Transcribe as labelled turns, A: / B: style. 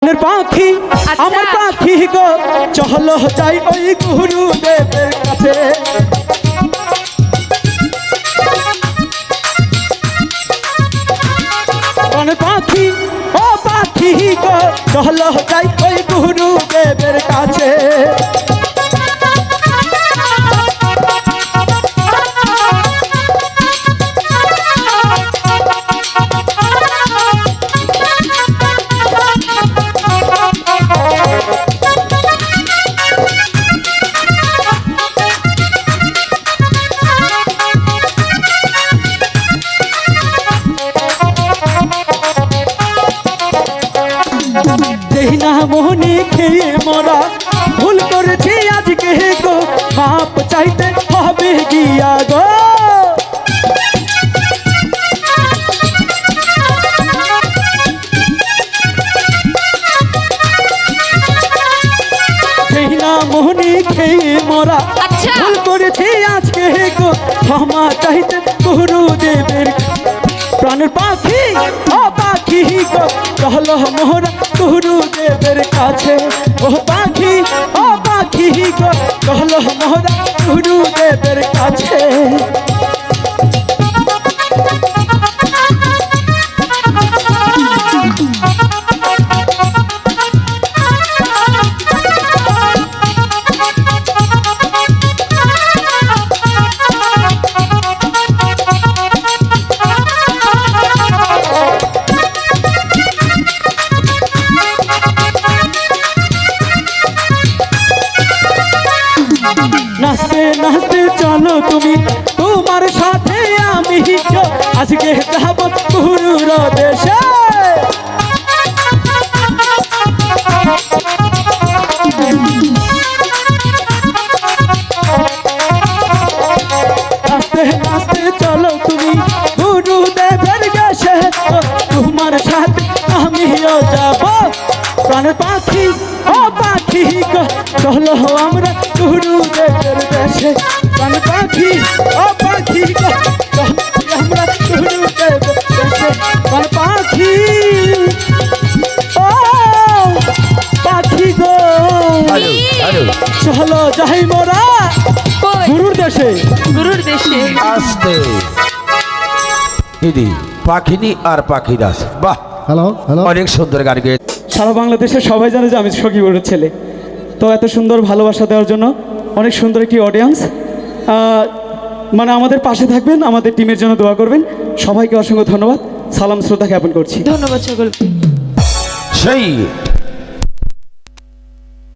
A: পাখি আমার পাখি গো চলো যাই ওই গুরুদেবের কাছে। পাখি ও পাখি গো চলো যাই ওই গুরুদেবের কাছে। না মোহনি খেয়ে মরা ভুল করেছি আজকে গো মাপ চাইতে হবে গিয়া গো। না মোহনি খেয়ে মরা ভুল করেছি আজকে গো ক্ষমা চাইতে গুরুদেবের। প্রাণের পাখি ও পাখি গো চলো মোহরা গুরুদেবের কাছে। ও পাখি ও পাখি গো চলো মোহরা গুরুদেবের কাছে। নাচতে নাচতে চলো তুমি তোমার সাথে আমি আজকে যাব গুরুর দেশে। নাচতে নাচতে চলো তুমি গুরুদেবের দেশে তোমার সাথে আমিও যাব। প্রাণের পাখি ও পাখি গো চলো আমরা গুরুদেবের দেশে। প্রাণ পাখি ও পাখি গো চলো আমরা গুরুদেবের দেশে। প্রাণ পাখি ও পাখি গো চলো যাই মোরা গুরুর দেশে।
B: গুরুর দেশে
C: আসতে দিদি পাখিনি আর পাখিদাস বাহ
D: হ্যালো হ্যালো
C: অনেক সুন্দর গান গেয়ে।
A: সারা বাংলাদেশের সবাই জানে যে আমি সখীপুরের ছেলে। তো এত সুন্দর ভালোবাসা দেওয়ার জন্য অনেক সুন্দর একটি অডিয়েন্স, মানে আমাদের পাশে থাকবেন, আমাদের টিমের জন্য দোয়া করবেন। সবাইকে অসংখ্য ধন্যবাদ, সালাম শ্রদ্ধা জ্ঞাপন করছি।
B: ধন্যবাদ সকল।
C: সেই